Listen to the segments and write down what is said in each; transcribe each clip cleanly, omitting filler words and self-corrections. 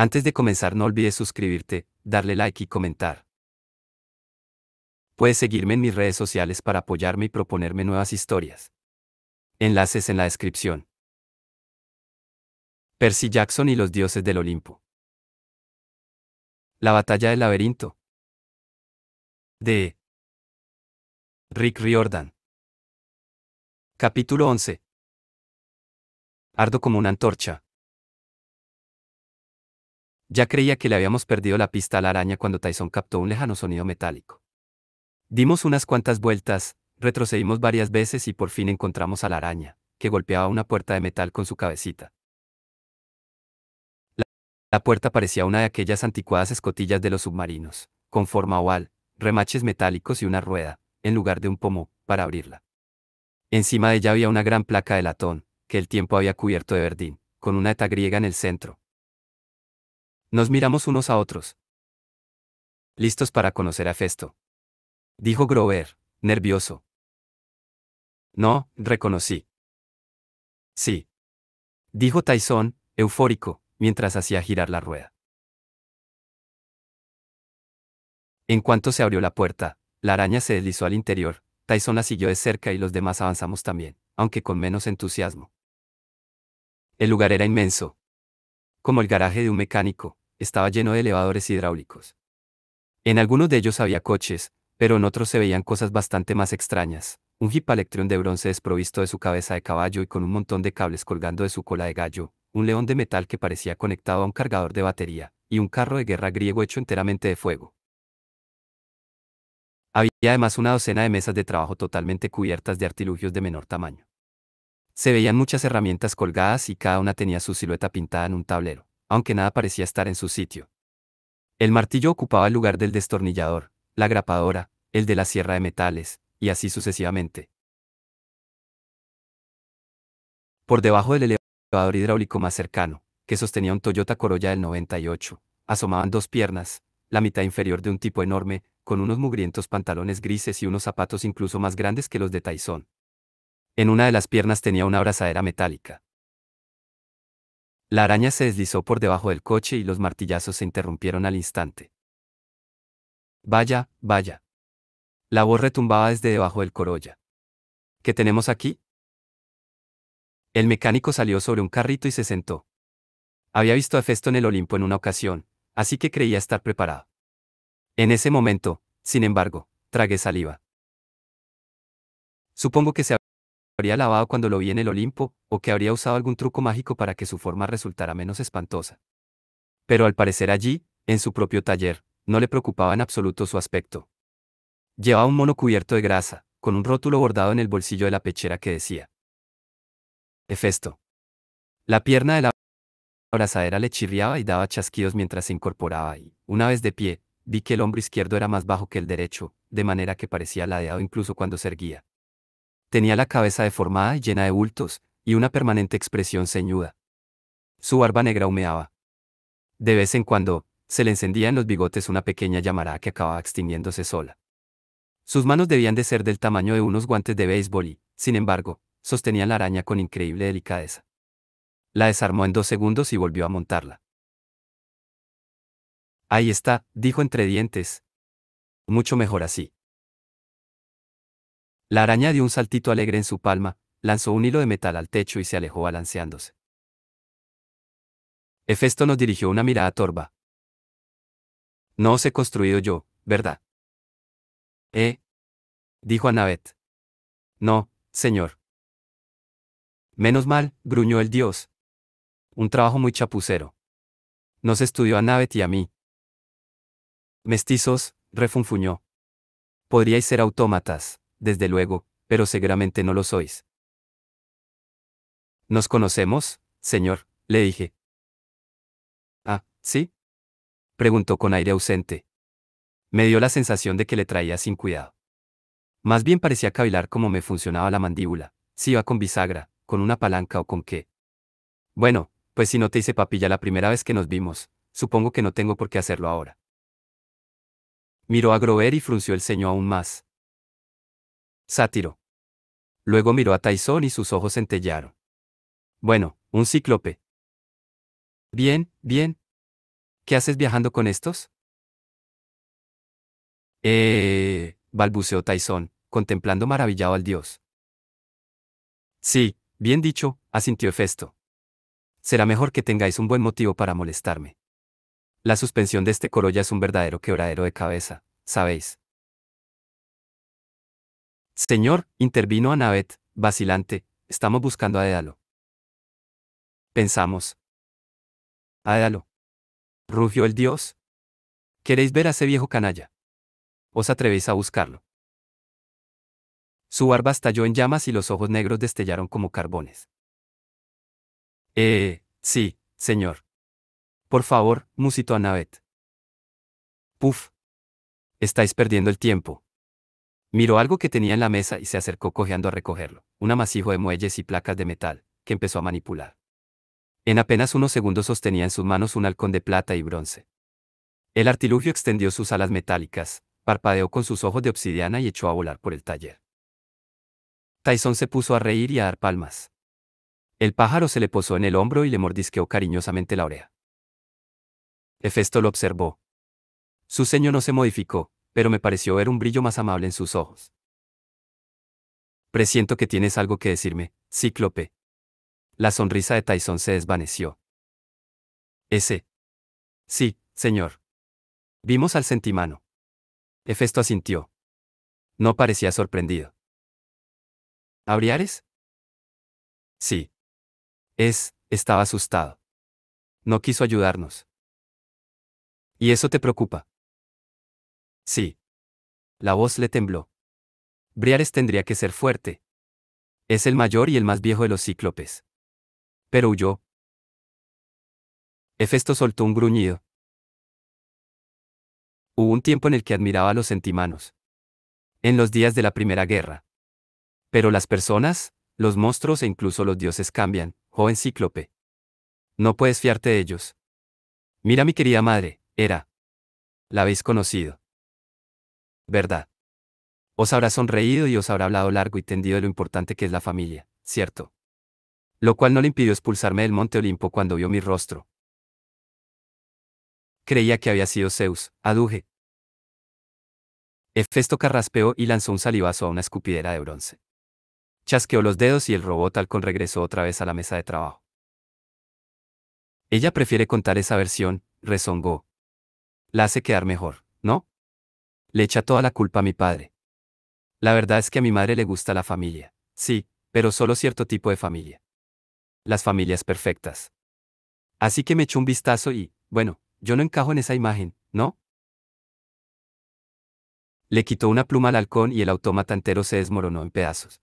Antes de comenzar no olvides suscribirte, darle like y comentar. Puedes seguirme en mis redes sociales para apoyarme y proponerme nuevas historias. Enlaces en la descripción. Percy Jackson y los dioses del Olimpo. La batalla del laberinto. De Rick Riordan. Capítulo 11. Ardo como una antorcha. Ya creía que le habíamos perdido la pista a la araña cuando Tyson captó un lejano sonido metálico. Dimos unas cuantas vueltas, retrocedimos varias veces y por fin encontramos a la araña, que golpeaba una puerta de metal con su cabecita. La puerta parecía una de aquellas anticuadas escotillas de los submarinos, con forma oval, remaches metálicos y una rueda, en lugar de un pomo, para abrirla. Encima de ella había una gran placa de latón, que el tiempo había cubierto de verdín, con una eta griega en el centro. Nos miramos unos a otros. ¿Listos para conocer a Festo?, dijo Grover, nervioso. No, reconocí. Sí, dijo Tyson, eufórico, mientras hacía girar la rueda. En cuanto se abrió la puerta, la araña se deslizó al interior. Tyson la siguió de cerca y los demás avanzamos también, aunque con menos entusiasmo. El lugar era inmenso. Como el garaje de un mecánico, estaba lleno de elevadores hidráulicos. En algunos de ellos había coches, pero en otros se veían cosas bastante más extrañas. Un Jeep Electron de bronce desprovisto de su cabeza de caballo y con un montón de cables colgando de su cola de gallo, un león de metal que parecía conectado a un cargador de batería, y un carro de guerra griego hecho enteramente de fuego. Había además una docena de mesas de trabajo totalmente cubiertas de artilugios de menor tamaño. Se veían muchas herramientas colgadas y cada una tenía su silueta pintada en un tablero, aunque nada parecía estar en su sitio. El martillo ocupaba el lugar del destornillador, la grapadora, el de la sierra de metales, y así sucesivamente. Por debajo del elevador hidráulico más cercano, que sostenía un Toyota Corolla del 98, asomaban dos piernas, la mitad inferior de un tipo enorme, con unos mugrientos pantalones grises y unos zapatos incluso más grandes que los de Tyson. En una de las piernas tenía una abrazadera metálica. La araña se deslizó por debajo del coche y los martillazos se interrumpieron al instante. Vaya, vaya. La voz retumbaba desde debajo del Corolla. ¿Qué tenemos aquí? El mecánico salió sobre un carrito y se sentó. Había visto a Festo en el Olimpo en una ocasión, así que creía estar preparado. En ese momento, sin embargo, tragué saliva. Supongo que se habría lavado cuando lo vi en el Olimpo, o que habría usado algún truco mágico para que su forma resultara menos espantosa. Pero al parecer allí, en su propio taller, no le preocupaba en absoluto su aspecto. Llevaba un mono cubierto de grasa, con un rótulo bordado en el bolsillo de la pechera que decía: Hefesto. La pierna de la abrazadera le chirriaba y daba chasquidos mientras se incorporaba y, una vez de pie, vi que el hombro izquierdo era más bajo que el derecho, de manera que parecía ladeado incluso cuando se erguía. Tenía la cabeza deformada y llena de bultos, y una permanente expresión ceñuda. Su barba negra humeaba. De vez en cuando, se le encendía en los bigotes una pequeña llamarada que acababa extinguiéndose sola. Sus manos debían de ser del tamaño de unos guantes de béisbol y, sin embargo, sostenían la araña con increíble delicadeza. La desarmó en 2 segundos y volvió a montarla. Ahí está, dijo entre dientes. Mucho mejor así. La araña dio un saltito alegre en su palma, lanzó un hilo de metal al techo y se alejó balanceándose. Hefesto nos dirigió una mirada torva. No os he construido yo, ¿verdad? Dijo Annabeth. No, señor. Menos mal, gruñó el dios. Un trabajo muy chapucero. Nos estudió a Annabeth y a mí. Mestizos, refunfuñó. Podríais ser autómatas, desde luego, pero seguramente no lo sois. ¿Nos conocemos, señor?, le dije. Ah, ¿sí?, preguntó con aire ausente. Me dio la sensación de que le traía sin cuidado. Más bien parecía cavilar cómo me funcionaba la mandíbula, si iba con bisagra, con una palanca o con qué. Bueno, pues si no te hice papilla la primera vez que nos vimos, supongo que no tengo por qué hacerlo ahora. Miró a Grover y frunció el ceño aún más. Sátiro. Luego miró a Tyson y sus ojos centellearon. Bueno, un cíclope. Bien, bien. ¿Qué haces viajando con estos? Balbuceó Tyson, contemplando maravillado al dios. Sí, bien dicho, asintió Hefesto. Será mejor que tengáis un buen motivo para molestarme. La suspensión de este coro ya es un verdadero quebradero de cabeza, ¿sabéis? Señor, intervino Annabeth, vacilante, estamos buscando a Dédalo. Pensamos. ¿A Dédalo? ¿Rugió el dios? ¿Queréis ver a ese viejo canalla? ¿Os atrevéis a buscarlo? Su barba estalló en llamas y los ojos negros destellaron como carbones. Sí, señor. Por favor, musitó Annabeth. Puf. Estáis perdiendo el tiempo. Miró algo que tenía en la mesa y se acercó cojeando a recogerlo, un amasijo de muelles y placas de metal, que empezó a manipular. En apenas unos segundos sostenía en sus manos un halcón de plata y bronce. El artilugio extendió sus alas metálicas, parpadeó con sus ojos de obsidiana y echó a volar por el taller. Tyson se puso a reír y a dar palmas. El pájaro se le posó en el hombro y le mordisqueó cariñosamente la oreja. Hefesto lo observó. Su ceño no se modificó, pero me pareció ver un brillo más amable en sus ojos. Presiento que tienes algo que decirme, Cíclope. La sonrisa de Tyson se desvaneció. Ese. Sí, señor. Vimos al centimano. Hefesto asintió. No parecía sorprendido. ¿Abriares? Sí. Estaba asustado. No quiso ayudarnos. ¿Y eso te preocupa? Sí. La voz le tembló. Briares tendría que ser fuerte. Es el mayor y el más viejo de los cíclopes. Pero huyó. Hefesto soltó un gruñido. Hubo un tiempo en el que admiraba a los centimanos. En los días de la Primera Guerra. Pero las personas, los monstruos e incluso los dioses cambian, joven cíclope. No puedes fiarte de ellos. Mira mi querida madre, Hera. La habéis conocido. ¿Verdad? Os habrá sonreído y os habrá hablado largo y tendido de lo importante que es la familia, ¿cierto? Lo cual no le impidió expulsarme del monte Olimpo cuando vio mi rostro. Creía que había sido Zeus, aduje. Hefesto carraspeó y lanzó un salivazo a una escupidera de bronce. Chasqueó los dedos y el robot halcón regresó otra vez a la mesa de trabajo. Ella prefiere contar esa versión, rezongó. La hace quedar mejor, ¿no? Le echa toda la culpa a mi padre. La verdad es que a mi madre le gusta la familia, sí, pero solo cierto tipo de familia. Las familias perfectas. Así que me echó un vistazo y, bueno, yo no encajo en esa imagen, ¿no? Le quitó una pluma al halcón y el autómata entero se desmoronó en pedazos.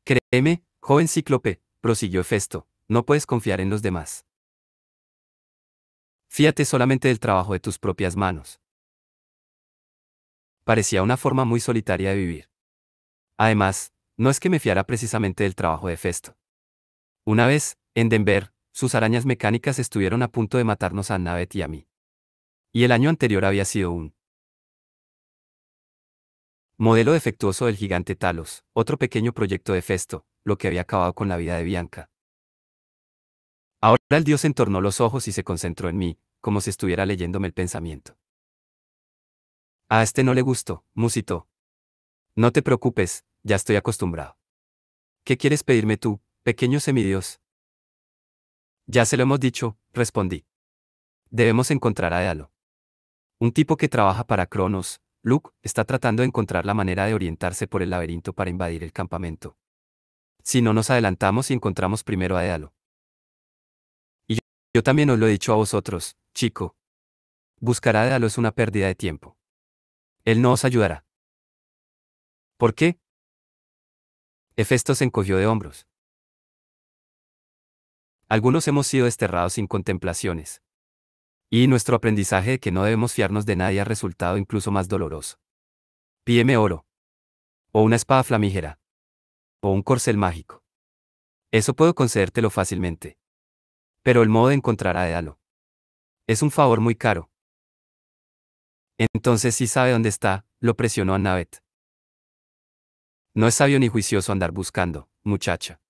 Créeme, joven cíclope, prosiguió Hefesto, no puedes confiar en los demás. Fíate solamente del trabajo de tus propias manos. Parecía una forma muy solitaria de vivir. Además, no es que me fiara precisamente del trabajo de Hefesto. Una vez, en Denver, sus arañas mecánicas estuvieron a punto de matarnos a Annabeth y a mí. Y el año anterior había sido un modelo defectuoso del gigante Talos, otro pequeño proyecto de Hefesto, lo que había acabado con la vida de Bianca. Ahora el dios entornó los ojos y se concentró en mí, como si estuviera leyéndome el pensamiento. A este no le gustó, musitó. No te preocupes, ya estoy acostumbrado. ¿Qué quieres pedirme tú, pequeño semidios? Ya se lo hemos dicho, respondí. Debemos encontrar a Dédalo. Un tipo que trabaja para Cronos, Luke, está tratando de encontrar la manera de orientarse por el laberinto para invadir el campamento. Si no nos adelantamos y encontramos primero a Dédalo. Y yo también os lo he dicho a vosotros, chico. Buscar a Dédalo es una pérdida de tiempo. Él no os ayudará. ¿Por qué? Hefesto se encogió de hombros. Algunos hemos sido desterrados sin contemplaciones. Y nuestro aprendizaje de que no debemos fiarnos de nadie ha resultado incluso más doloroso. Pídeme oro. O una espada flamígera. O un corcel mágico. Eso puedo concedértelo fácilmente. Pero el modo de encontrar a Dédalo es un favor muy caro. Entonces sí sabe dónde está, lo presionó Annabeth. No es sabio ni juicioso andar buscando, muchacha.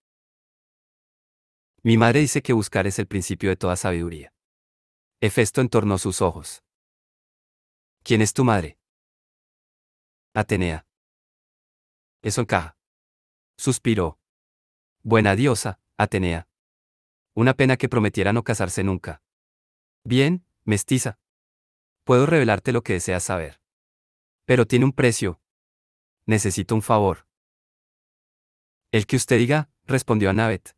Mi madre dice que buscar es el principio de toda sabiduría. Hefesto entornó sus ojos. ¿Quién es tu madre? Atenea. Eso encaja. Suspiró. Buena diosa, Atenea. Una pena que prometiera no casarse nunca. Bien, mestiza. Puedo revelarte lo que deseas saber. Pero tiene un precio. Necesito un favor. El que usted diga, respondió Annabeth.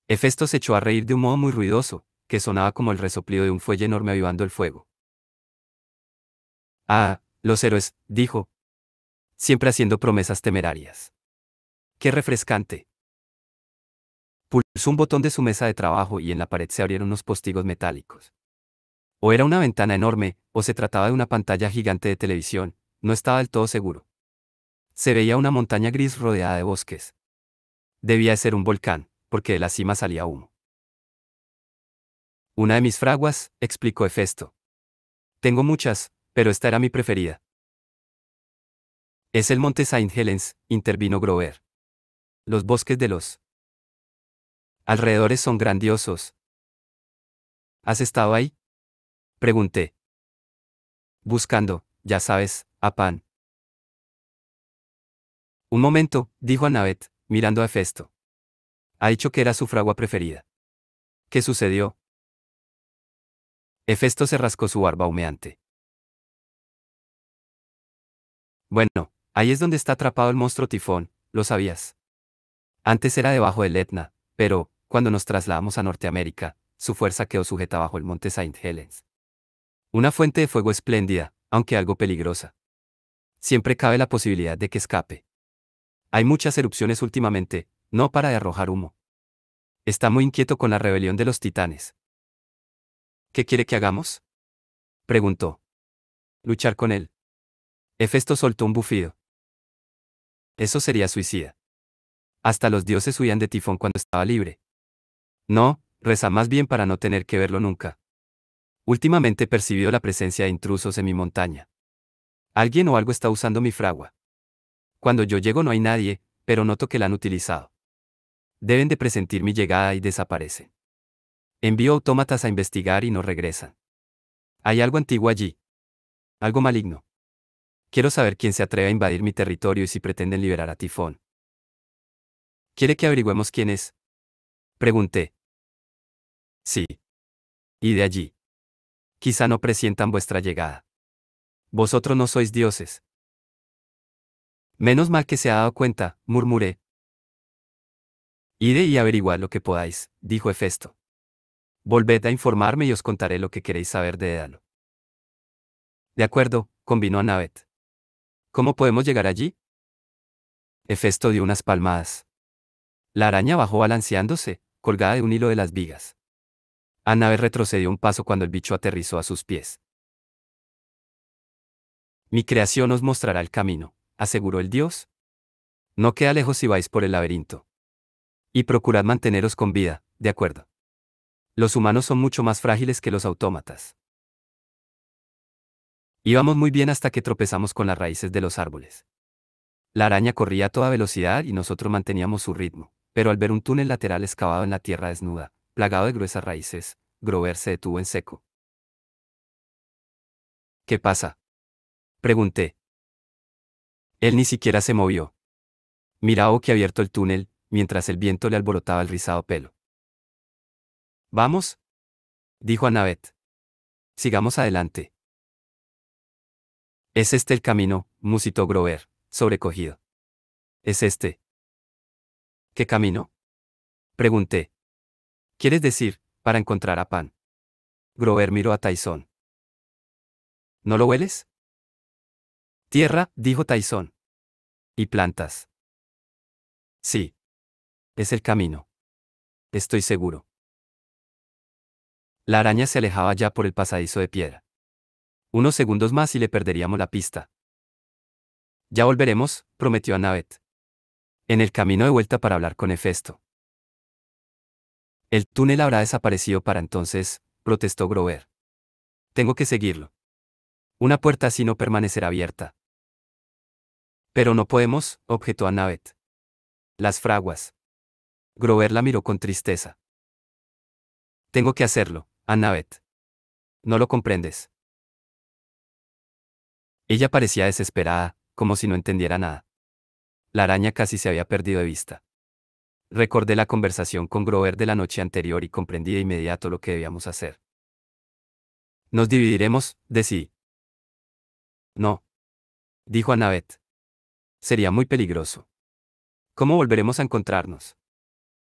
Hefesto se echó a reír de un modo muy ruidoso, que sonaba como el resoplido de un fuelle enorme avivando el fuego. Ah, los héroes, dijo. Siempre haciendo promesas temerarias. ¡Qué refrescante! Pulsó un botón de su mesa de trabajo y en la pared se abrieron unos postigos metálicos. O era una ventana enorme, o se trataba de una pantalla gigante de televisión, no estaba del todo seguro. Se veía una montaña gris rodeada de bosques. Debía de ser un volcán, porque de la cima salía humo. Una de mis fraguas, explicó Hefesto. Tengo muchas, pero esta era mi preferida. Es el monte Saint Helens, intervino Grover. Los bosques de los alrededores son grandiosos. ¿Has estado ahí? Pregunté. Buscando, ya sabes, a Pan. Un momento, dijo Annabeth, mirando a Hefesto. Ha dicho que era su fragua preferida. ¿Qué sucedió? Hefesto se rascó su barba humeante. Bueno, ahí es donde está atrapado el monstruo tifón, lo sabías. Antes era debajo del Etna, pero, cuando nos trasladamos a Norteamérica, su fuerza quedó sujeta bajo el monte Saint Helens. Una fuente de fuego espléndida, aunque algo peligrosa. Siempre cabe la posibilidad de que escape. Hay muchas erupciones últimamente, no para de arrojar humo. Está muy inquieto con la rebelión de los titanes. ¿Qué quiere que hagamos? Preguntó. Luchar con él. Hefesto soltó un bufido. Eso sería suicida. Hasta los dioses huían de Tifón cuando estaba libre. No, reza más bien para no tener que verlo nunca. Últimamente he percibido la presencia de intrusos en mi montaña. Alguien o algo está usando mi fragua. Cuando yo llego no hay nadie, pero noto que la han utilizado. Deben de presentir mi llegada y desaparecen. Envío autómatas a investigar y no regresan. Hay algo antiguo allí. Algo maligno. Quiero saber quién se atreve a invadir mi territorio y si pretenden liberar a Tifón. ¿Quiere que averigüemos quién es? Pregunté. Sí. Y de allí. Quizá no presientan vuestra llegada. Vosotros no sois dioses. Menos mal que se ha dado cuenta, murmuré. Id y averiguad lo que podáis, dijo Hefesto. Volved a informarme y os contaré lo que queréis saber de Dédalo. De acuerdo, convino Annabeth. ¿Cómo podemos llegar allí? Hefesto dio unas palmadas. La araña bajó balanceándose, colgada de un hilo de las vigas. Annabeth retrocedió un paso cuando el bicho aterrizó a sus pies. Mi creación os mostrará el camino, aseguró el dios. No queda lejos si vais por el laberinto. Y procurad manteneros con vida, de acuerdo. Los humanos son mucho más frágiles que los autómatas. Íbamos muy bien hasta que tropezamos con las raíces de los árboles. La araña corría a toda velocidad y nosotros manteníamos su ritmo, pero al ver un túnel lateral excavado en la tierra desnuda, plagado de gruesas raíces, Grover se detuvo en seco. ¿Qué pasa? Pregunté. Él ni siquiera se movió. Miraba boquiabierto el túnel, mientras el viento le alborotaba el rizado pelo. ¿Vamos? Dijo Annabeth. Sigamos adelante. Es este el camino, musitó Grover, sobrecogido. Es este. ¿Qué camino? Pregunté. ¿Quieres decir, para encontrar a Pan? Grover miró a Tyson. ¿No lo hueles? Tierra, dijo Tyson. Y plantas. Sí. Es el camino. Estoy seguro. La araña se alejaba ya por el pasadizo de piedra. Unos segundos más y le perderíamos la pista. Ya volveremos, prometió Annabeth. En el camino de vuelta para hablar con Hefesto. El túnel habrá desaparecido para entonces, protestó Grover. Tengo que seguirlo. Una puerta así no permanecerá abierta. Pero no podemos, objetó Annabeth. Las fraguas. Grover la miró con tristeza. Tengo que hacerlo, Annabeth. No lo comprendes. Ella parecía desesperada, como si no entendiera nada. La araña casi se había perdido de vista. Recordé la conversación con Grover de la noche anterior y comprendí de inmediato lo que debíamos hacer. Nos dividiremos, decidí. No, dijo Annabeth. Sería muy peligroso. ¿Cómo volveremos a encontrarnos?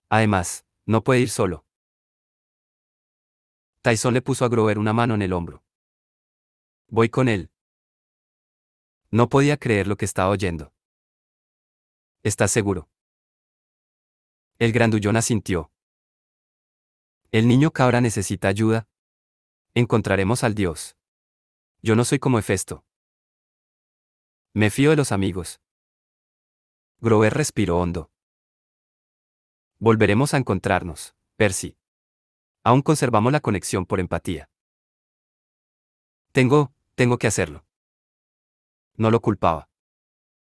Además, no puede ir solo. Tyson le puso a Grover una mano en el hombro. Voy con él. No podía creer lo que estaba oyendo. ¿Estás seguro? El grandullón asintió. El niño cabra necesita ayuda. Encontraremos al dios. Yo no soy como Hefesto. Me fío de los amigos. Grover respiró hondo. Volveremos a encontrarnos, Percy. Aún conservamos la conexión por empatía. Tengo que hacerlo. No lo culpaba.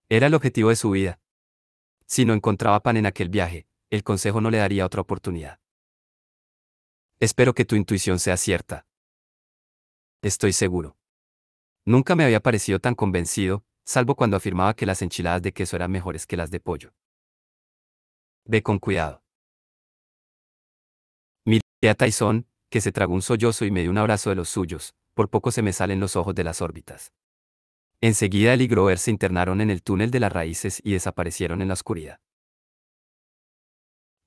Era el objetivo de su vida. Si no encontraba pan en aquel viaje, el consejo no le daría otra oportunidad. Espero que tu intuición sea cierta. Estoy seguro. Nunca me había parecido tan convencido, salvo cuando afirmaba que las enchiladas de queso eran mejores que las de pollo. Ve con cuidado. Miré a Tyson, que se tragó un sollozo y me dio un abrazo de los suyos, por poco se me salen los ojos de las órbitas. Enseguida él y Grover se internaron en el túnel de las raíces y desaparecieron en la oscuridad.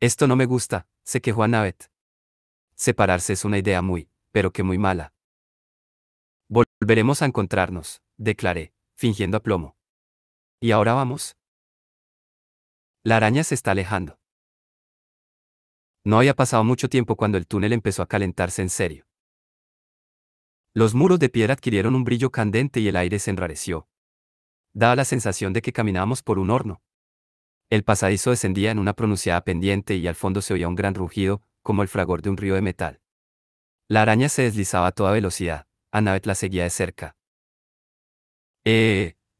Esto no me gusta, se quejó Annabeth. Separarse es una idea pero que muy mala. Volveremos a encontrarnos, declaré, fingiendo aplomo. ¿Y ahora vamos? La araña se está alejando. No había pasado mucho tiempo cuando el túnel empezó a calentarse en serio. Los muros de piedra adquirieron un brillo candente y el aire se enrareció. Daba la sensación de que caminábamos por un horno. El pasadizo descendía en una pronunciada pendiente y al fondo se oía un gran rugido, como el fragor de un río de metal. La araña se deslizaba a toda velocidad. Annabeth la seguía de cerca.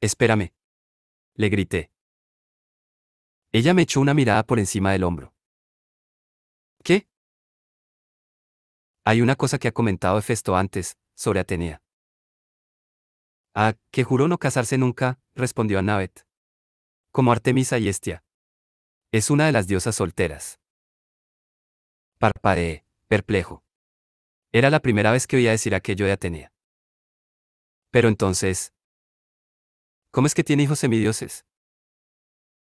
Espérame. Le grité. Ella me echó una mirada por encima del hombro. ¿Qué? Hay una cosa que ha comentado Hefesto antes, sobre Atenea. Ah, que juró no casarse nunca, respondió Annabeth. Como Artemisa y Hestia. Es una de las diosas solteras. Parpadeé, perplejo. Era la primera vez que oía decir aquello de Atenea. Pero entonces, ¿cómo es que tiene hijos semidioses?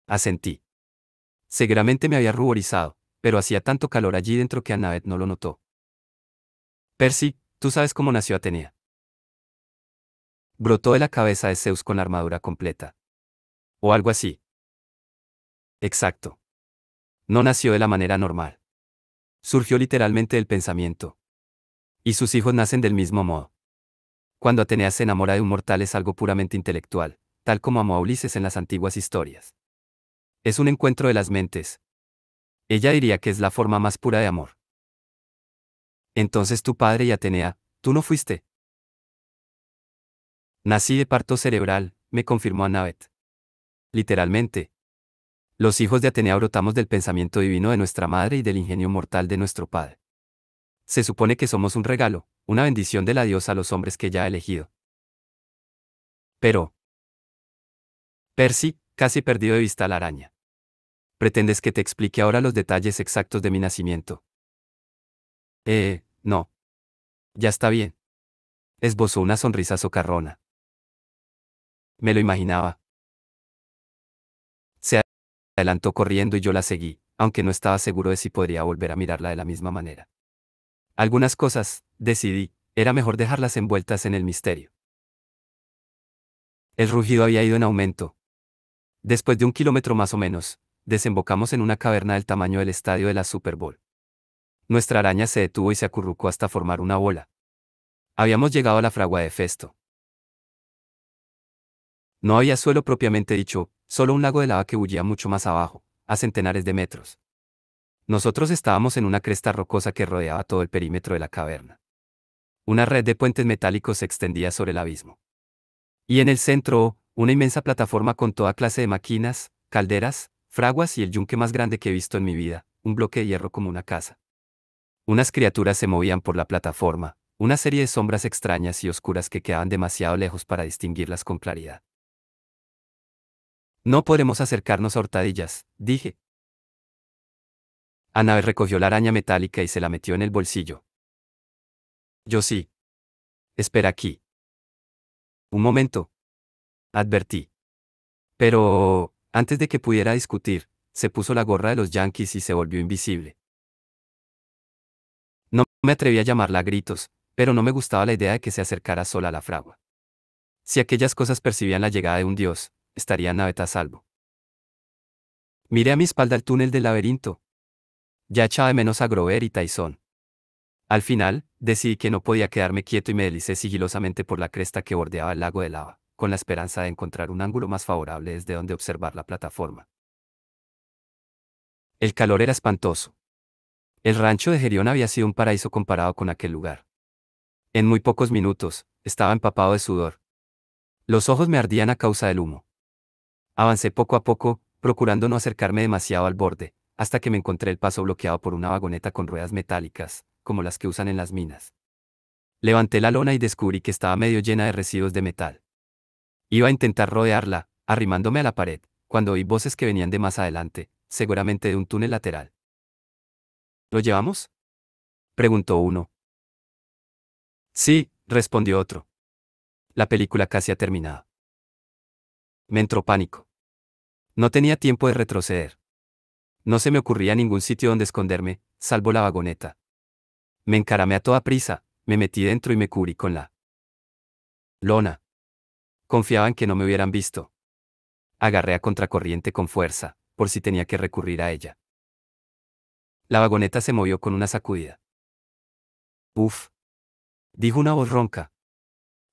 Asentí. Seguramente me había ruborizado, pero hacía tanto calor allí dentro que Annabeth no lo notó. Percy, ¿tú sabes cómo nació Atenea? Brotó de la cabeza de Zeus con la armadura completa. O algo así. Exacto. No nació de la manera normal. Surgió literalmente del pensamiento. Y sus hijos nacen del mismo modo. Cuando Atenea se enamora de un mortal es algo puramente intelectual, tal como amó a Ulises en las antiguas historias. Es un encuentro de las mentes. Ella diría que es la forma más pura de amor. Entonces tu padre y Atenea, tú no fuiste. Nací de parto cerebral, me confirmó Annabeth. Literalmente. Los hijos de Atenea brotamos del pensamiento divino de nuestra madre y del ingenio mortal de nuestro padre. Se supone que somos un regalo, una bendición de la diosa a los hombres que ella ha elegido. Pero, Percy, casi perdido de vista a la araña. ¿Pretendes que te explique ahora los detalles exactos de mi nacimiento? No. Ya está bien. Esbozó una sonrisa socarrona. Me lo imaginaba. Se adelantó corriendo y yo la seguí, aunque no estaba seguro de si podría volver a mirarla de la misma manera. Algunas cosas, decidí, era mejor dejarlas envueltas en el misterio. El rugido había ido en aumento. Después de 1 kilómetro más o menos, desembocamos en una caverna del tamaño del estadio de la Super Bowl. Nuestra araña se detuvo y se acurrucó hasta formar una bola. Habíamos llegado a la fragua de Hefesto. No había suelo propiamente dicho, solo un lago de lava que bullía mucho más abajo, a centenares de metros. Nosotros estábamos en una cresta rocosa que rodeaba todo el perímetro de la caverna. Una red de puentes metálicos se extendía sobre el abismo. Y en el centro, una inmensa plataforma con toda clase de máquinas, calderas, fraguas y el yunque más grande que he visto en mi vida, un bloque de hierro como una casa. Unas criaturas se movían por la plataforma, una serie de sombras extrañas y oscuras que quedaban demasiado lejos para distinguirlas con claridad. No podremos acercarnos a hurtadillas, dije. Annabel recogió la araña metálica y se la metió en el bolsillo. Yo sí. Espera aquí. Un momento. Advertí. Pero, antes de que pudiera discutir, se puso la gorra de los Yankees y se volvió invisible. No me atreví a llamarla a gritos, pero no me gustaba la idea de que se acercara sola a la fragua. Si aquellas cosas percibían la llegada de un dios, estaría Annabeth a salvo. Miré a mi espalda el túnel del laberinto. Ya echaba de menos a Grover y Tyson. Al final, decidí que no podía quedarme quieto y me deslicé sigilosamente por la cresta que bordeaba el lago de lava, con la esperanza de encontrar un ángulo más favorable desde donde observar la plataforma. El calor era espantoso. El rancho de Gerión había sido un paraíso comparado con aquel lugar. En muy pocos minutos, estaba empapado de sudor. Los ojos me ardían a causa del humo. Avancé poco a poco, procurando no acercarme demasiado al borde, hasta que me encontré el paso bloqueado por una vagoneta con ruedas metálicas, como las que usan en las minas. Levanté la lona y descubrí que estaba medio llena de residuos de metal. Iba a intentar rodearla, arrimándome a la pared, cuando oí voces que venían de más adelante, seguramente de un túnel lateral. ¿Lo llevamos?, preguntó uno. Sí, respondió otro. La película casi ha terminado. Me entró pánico. No tenía tiempo de retroceder. No se me ocurría ningún sitio donde esconderme, salvo la vagoneta. Me encaramé a toda prisa, me metí dentro y me cubrí con la lona. Confiaba en que no me hubieran visto. Agarré a contracorriente con fuerza, por si tenía que recurrir a ella. La vagoneta se movió con una sacudida. Uf, dijo una voz ronca.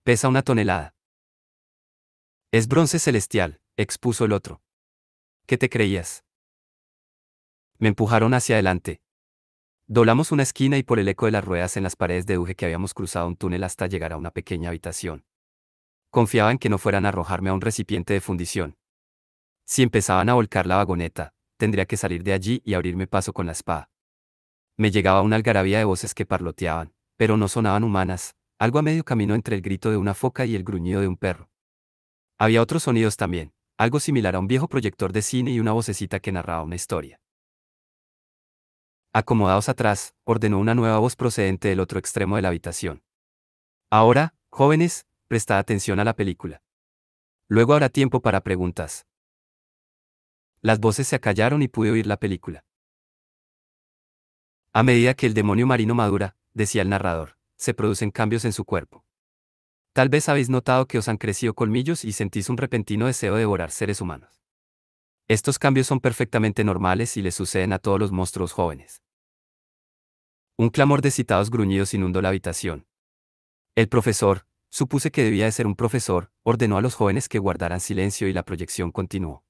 Pesa 1 tonelada. Es bronce celestial, expuso el otro. ¿Qué te creías? Me empujaron hacia adelante. Doblamos una esquina y por el eco de las ruedas en las paredes deduje que habíamos cruzado un túnel hasta llegar a una pequeña habitación. Confiaba en que no fueran a arrojarme a un recipiente de fundición. Si empezaban a volcar la vagoneta, tendría que salir de allí y abrirme paso con la espada. Me llegaba una algarabía de voces que parloteaban, pero no sonaban humanas, algo a medio camino entre el grito de una foca y el gruñido de un perro. Había otros sonidos también, algo similar a un viejo proyector de cine y una vocecita que narraba una historia. Acomodaos atrás, ordenó una nueva voz procedente del otro extremo de la habitación. Ahora, jóvenes, prestad atención a la película. Luego habrá tiempo para preguntas. Las voces se acallaron y pude oír la película. A medida que el demonio marino madura, decía el narrador, se producen cambios en su cuerpo. Tal vez habéis notado que os han crecido colmillos y sentís un repentino deseo de devorar seres humanos. Estos cambios son perfectamente normales y les suceden a todos los monstruos jóvenes. Un clamor de excitados gruñidos inundó la habitación. El profesor, supuse que debía de ser un profesor, ordenó a los jóvenes que guardaran silencio y la proyección continuó.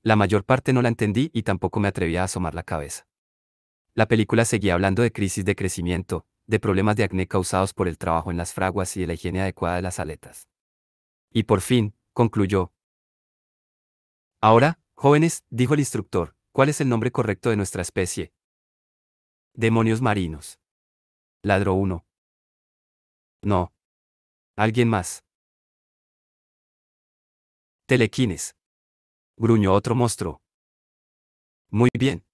La mayor parte no la entendí y tampoco me atrevía a asomar la cabeza. La película seguía hablando de crisis de crecimiento, de problemas de acné causados por el trabajo en las fraguas y de la higiene adecuada de las aletas. Y por fin, concluyó. Ahora, jóvenes, dijo el instructor, ¿cuál es el nombre correcto de nuestra especie? Demonios marinos. Ladró uno. No. ¿Alguien más? Telequines. Gruñó otro monstruo. Muy bien,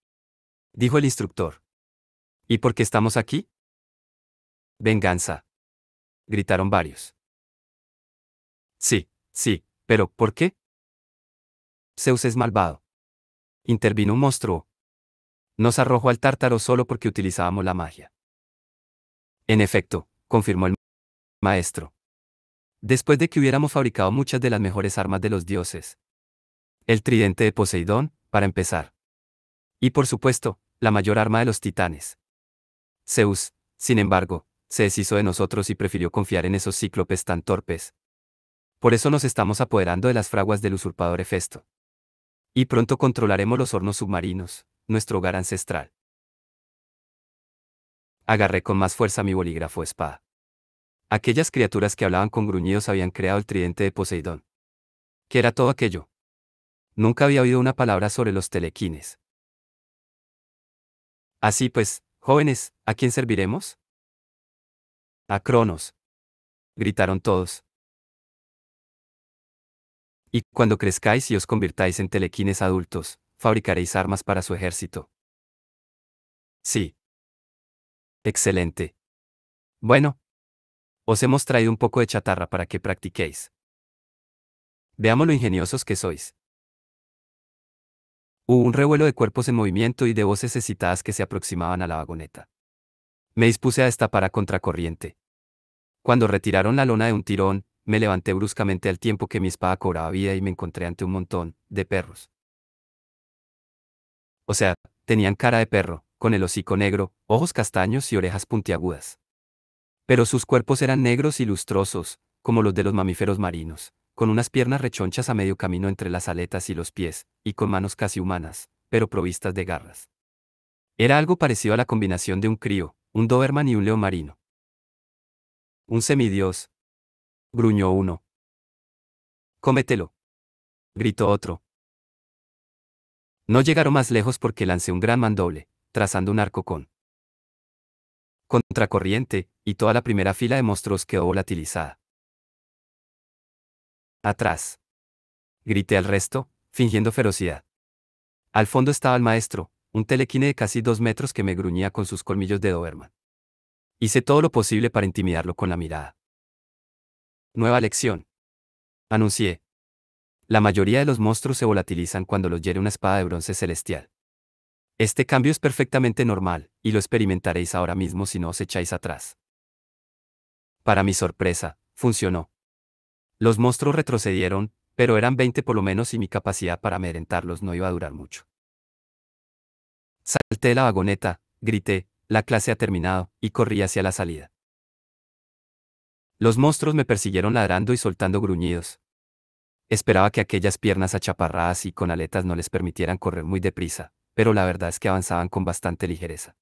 dijo el instructor. ¿Y por qué estamos aquí? Venganza. Gritaron varios. Sí, sí, pero ¿por qué? Zeus es malvado. Intervino un monstruo. Nos arrojó al tártaro solo porque utilizábamos la magia. En efecto, confirmó el maestro. Después de que hubiéramos fabricado muchas de las mejores armas de los dioses. El tridente de Poseidón, para empezar. Y por supuesto, la mayor arma de los titanes. Zeus, sin embargo, se deshizo de nosotros y prefirió confiar en esos cíclopes tan torpes. Por eso nos estamos apoderando de las fraguas del usurpador Hefesto. Y pronto controlaremos los hornos submarinos, nuestro hogar ancestral. Agarré con más fuerza mi bolígrafo espada. Aquellas criaturas que hablaban con gruñidos habían creado el tridente de Poseidón. ¿Qué era todo aquello? Nunca había oído una palabra sobre los telequines. Así pues, Jóvenes, ¿a quién serviremos? A Cronos, gritaron todos. Y cuando crezcáis y os convirtáis en telequines adultos, fabricaréis armas para su ejército. Sí. Excelente. Bueno, os hemos traído un poco de chatarra para que practiquéis. Veamos lo ingeniosos que sois. Hubo un revuelo de cuerpos en movimiento y de voces excitadas que se aproximaban a la vagoneta. Me dispuse a destapar a contracorriente. Cuando retiraron la lona de un tirón, me levanté bruscamente al tiempo que mi espada cobraba vida y me encontré ante un montón de perros. O sea, tenían cara de perro, con el hocico negro, ojos castaños y orejas puntiagudas. Pero sus cuerpos eran negros y lustrosos, como los de los mamíferos marinos, con unas piernas rechonchas a medio camino entre las aletas y los pies, y con manos casi humanas, pero provistas de garras. Era algo parecido a la combinación de un crío, un doberman y un león marino. Un semidios, gruñó uno. Cómetelo, gritó otro. No llegaron más lejos porque lancé un gran mandoble, trazando un arco con contracorriente, y toda la primera fila de monstruos quedó volatilizada. Atrás. Grité al resto, fingiendo ferocidad. Al fondo estaba el maestro, un telequine de casi 2 metros que me gruñía con sus colmillos de Doberman. Hice todo lo posible para intimidarlo con la mirada. Nueva lección. Anuncié. La mayoría de los monstruos se volatilizan cuando los hiere una espada de bronce celestial. Este cambio es perfectamente normal, y lo experimentaréis ahora mismo si no os echáis atrás. Para mi sorpresa, funcionó. Los monstruos retrocedieron, pero eran 20 por lo menos y mi capacidad para amedrentarlos no iba a durar mucho. Salté de la vagoneta, grité, la clase ha terminado, y corrí hacia la salida. Los monstruos me persiguieron ladrando y soltando gruñidos. Esperaba que aquellas piernas achaparradas y con aletas no les permitieran correr muy deprisa, pero la verdad es que avanzaban con bastante ligereza.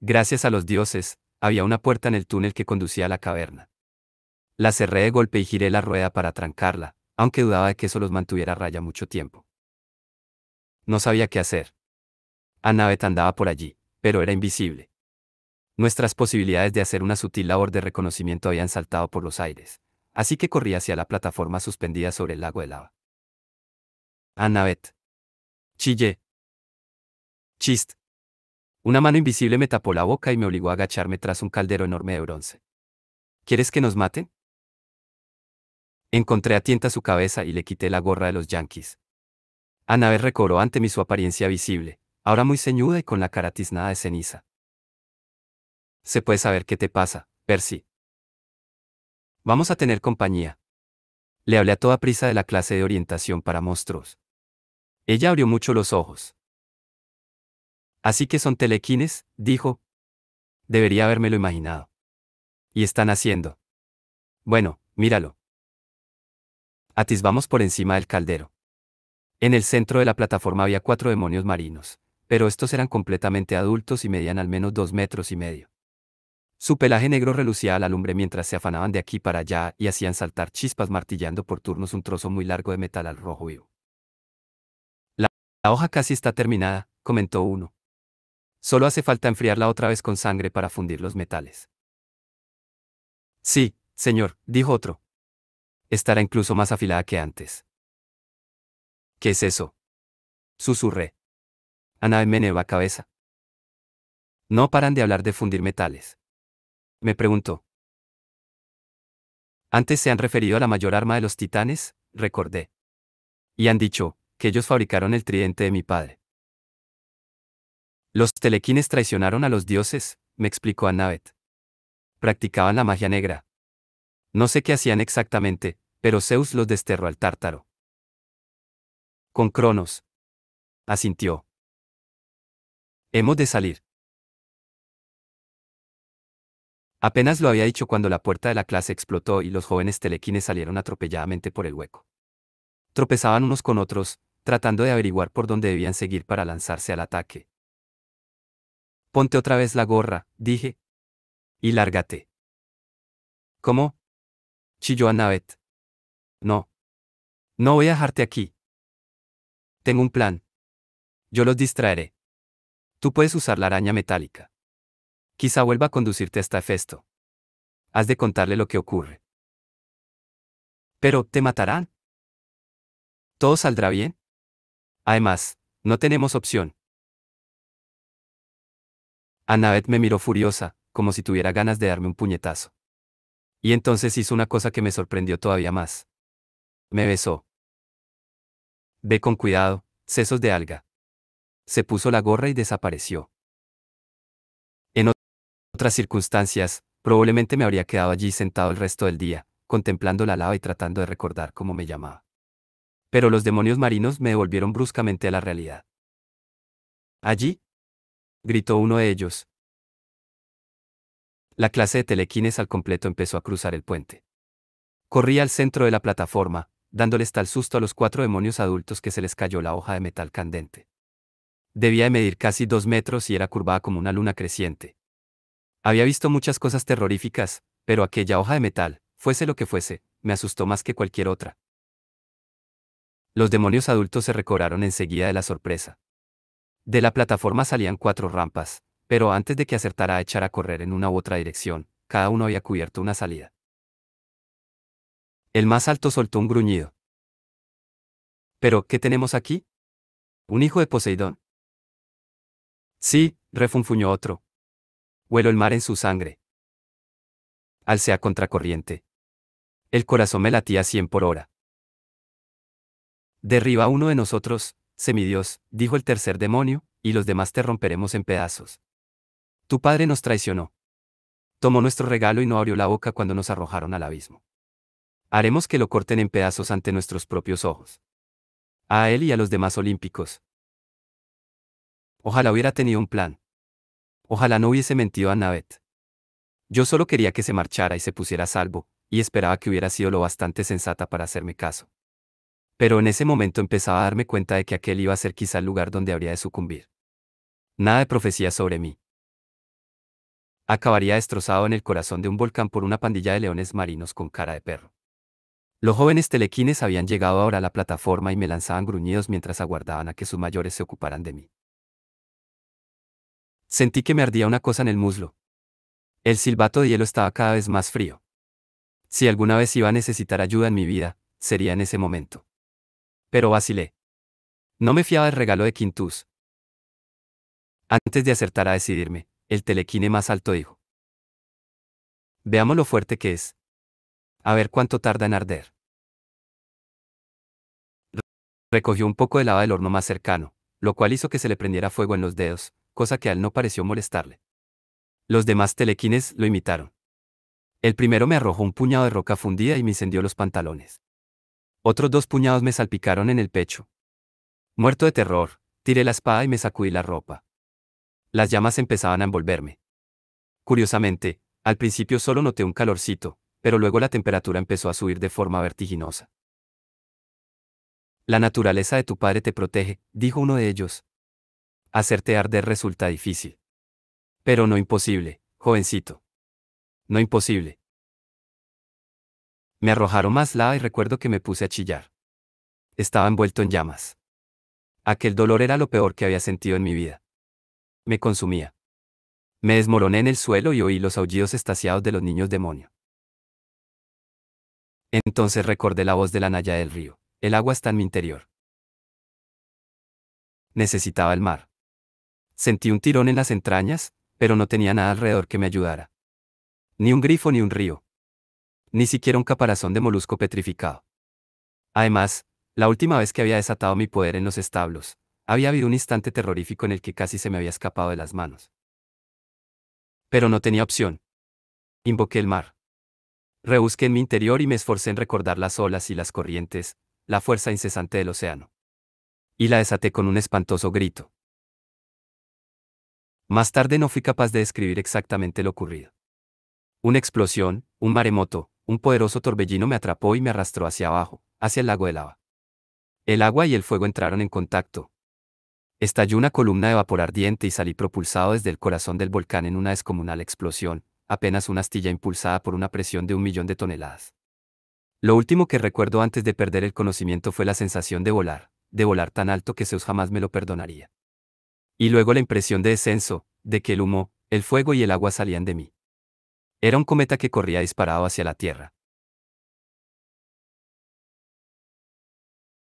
Gracias a los dioses, había una puerta en el túnel que conducía a la caverna. La cerré de golpe y giré la rueda para trancarla, aunque dudaba de que eso los mantuviera a raya mucho tiempo. No sabía qué hacer. Annabeth andaba por allí, pero era invisible. Nuestras posibilidades de hacer una sutil labor de reconocimiento habían saltado por los aires, así que corrí hacia la plataforma suspendida sobre el lago de lava. Annabeth. Chillé. Chist. Una mano invisible me tapó la boca y me obligó a agacharme tras un caldero enorme de bronce. ¿Quieres que nos maten? Encontré a tienta su cabeza y le quité la gorra de los yanquis. Annabeth recobró ante mí su apariencia visible, ahora muy ceñuda y con la cara tiznada de ceniza. ¿Se puede saber qué te pasa, Percy? Vamos a tener compañía. Le hablé a toda prisa de la clase de orientación para monstruos. Ella abrió mucho los ojos. Así que son telequines, dijo. Debería habérmelo imaginado. Y están haciendo. Bueno, míralo. Atisbamos por encima del caldero. En el centro de la plataforma había 4 demonios marinos, pero estos eran completamente adultos y medían al menos 2 metros y medio. Su pelaje negro relucía a la lumbre mientras se afanaban de aquí para allá y hacían saltar chispas martillando por turnos un trozo muy largo de metal al rojo vivo. La hoja casi está terminada, comentó uno. Solo hace falta enfriarla otra vez con sangre para fundir los metales. Sí, señor, dijo otro. Estará incluso más afilada que antes. ¿Qué es eso? Susurré. Annabeth meneó la cabeza. No paran de hablar de fundir metales. Me preguntó. Antes se han referido a la mayor arma de los titanes, recordé. Y han dicho, que ellos fabricaron el tridente de mi padre. Los telequines traicionaron a los dioses, me explicó Annabeth. Practicaban la magia negra. No sé qué hacían exactamente, pero Zeus los desterró al Tártaro. Con Cronos. Asintió. Hemos de salir. Apenas lo había dicho cuando la puerta de la clase explotó y los jóvenes telequines salieron atropelladamente por el hueco. Tropezaban unos con otros, tratando de averiguar por dónde debían seguir para lanzarse al ataque. Ponte otra vez la gorra, dije. Y lárgate. ¿Cómo? Chilló Annabeth. No. No voy a dejarte aquí. Tengo un plan. Yo los distraeré. Tú puedes usar la araña metálica. Quizá vuelva a conducirte hasta Hefesto. Has de contarle lo que ocurre. Pero, ¿te matarán? ¿Todo saldrá bien? Además, no tenemos opción. Annabeth me miró furiosa, como si tuviera ganas de darme un puñetazo. Y entonces hizo una cosa que me sorprendió todavía más. Me besó. Ve con cuidado, sesos de alga. Se puso la gorra y desapareció. En otras circunstancias, probablemente me habría quedado allí sentado el resto del día, contemplando la lava y tratando de recordar cómo me llamaba. Pero los demonios marinos me devolvieron bruscamente a la realidad. ¿Allí? Gritó uno de ellos. La clase de telequines al completo empezó a cruzar el puente. Corrí al centro de la plataforma, dándoles tal susto a los 4 demonios adultos que se les cayó la hoja de metal candente. Debía de medir casi 2 metros y era curvada como una luna creciente. Había visto muchas cosas terroríficas, pero aquella hoja de metal, fuese lo que fuese, me asustó más que cualquier otra. Los demonios adultos se recobraron enseguida de la sorpresa. De la plataforma salían 4 rampas, pero antes de que acertara a echar a correr en una u otra dirección, cada uno había cubierto una salida. El más alto soltó un gruñido. ¿Pero qué tenemos aquí? ¿Un hijo de Poseidón? Sí, refunfuñó otro. Huelo el mar en su sangre. Alcé a contracorriente. El corazón me latía a 100 por hora. Derriba a uno de nosotros, semidios, dijo el tercer demonio, y los demás te romperemos en pedazos. Tu padre nos traicionó. Tomó nuestro regalo y no abrió la boca cuando nos arrojaron al abismo. Haremos que lo corten en pedazos ante nuestros propios ojos. A él y a los demás olímpicos. Ojalá hubiera tenido un plan. Ojalá no hubiese mentido a Annabeth. Yo solo quería que se marchara y se pusiera a salvo, y esperaba que hubiera sido lo bastante sensata para hacerme caso. Pero en ese momento empezaba a darme cuenta de que aquel iba a ser quizá el lugar donde habría de sucumbir. Nada de profecía sobre mí. Acabaría destrozado en el corazón de un volcán por una pandilla de leones marinos con cara de perro. Los jóvenes telequines habían llegado ahora a la plataforma y me lanzaban gruñidos mientras aguardaban a que sus mayores se ocuparan de mí. Sentí que me ardía una cosa en el muslo. El silbato de hielo estaba cada vez más frío. Si alguna vez iba a necesitar ayuda en mi vida, sería en ese momento. Pero vacilé. No me fiaba del regalo de Quintus. Antes de acertar a decidirme, el telequine más alto dijo: veamos lo fuerte que es. A ver cuánto tarda en arder. Recogió un poco de lava del horno más cercano, lo cual hizo que se le prendiera fuego en los dedos, cosa que a él no pareció molestarle. Los demás telequines lo imitaron. El primero me arrojó un puñado de roca fundida y me incendió los pantalones. Otros 2 puñados me salpicaron en el pecho. Muerto de terror, tiré la espada y me sacudí la ropa. Las llamas empezaban a envolverme. Curiosamente, al principio solo noté un calorcito, pero luego la temperatura empezó a subir de forma vertiginosa. La naturaleza de tu padre te protege, dijo uno de ellos. Hacerte arder resulta difícil. Pero no imposible, jovencito. No imposible. Me arrojaron más lava y recuerdo que me puse a chillar. Estaba envuelto en llamas. Aquel dolor era lo peor que había sentido en mi vida. Me consumía. Me desmoroné en el suelo y oí los aullidos extasiados de los niños demonio. Entonces recordé la voz de la Naya del río. El agua está en mi interior. Necesitaba el mar. Sentí un tirón en las entrañas, pero no tenía nada alrededor que me ayudara. Ni un grifo ni un río. Ni siquiera un caparazón de molusco petrificado. Además, la última vez que había desatado mi poder en los establos, había habido un instante terrorífico en el que casi se me había escapado de las manos. Pero no tenía opción. Invoqué el mar. Rebusqué en mi interior y me esforcé en recordar las olas y las corrientes, la fuerza incesante del océano. Y la desaté con un espantoso grito. Más tarde no fui capaz de describir exactamente lo ocurrido. Una explosión, un maremoto, un poderoso torbellino me atrapó y me arrastró hacia abajo, hacia el lago de lava. El agua y el fuego entraron en contacto. Estalló una columna de vapor ardiente y salí propulsado desde el corazón del volcán en una descomunal explosión, apenas una astilla impulsada por una presión de 1.000.000 de toneladas. Lo último que recuerdo antes de perder el conocimiento fue la sensación de volar tan alto que Zeus jamás me lo perdonaría. Y luego la impresión de descenso, de que el humo, El fuego y el agua salían de mí. Era un cometa que corría disparado hacia la Tierra.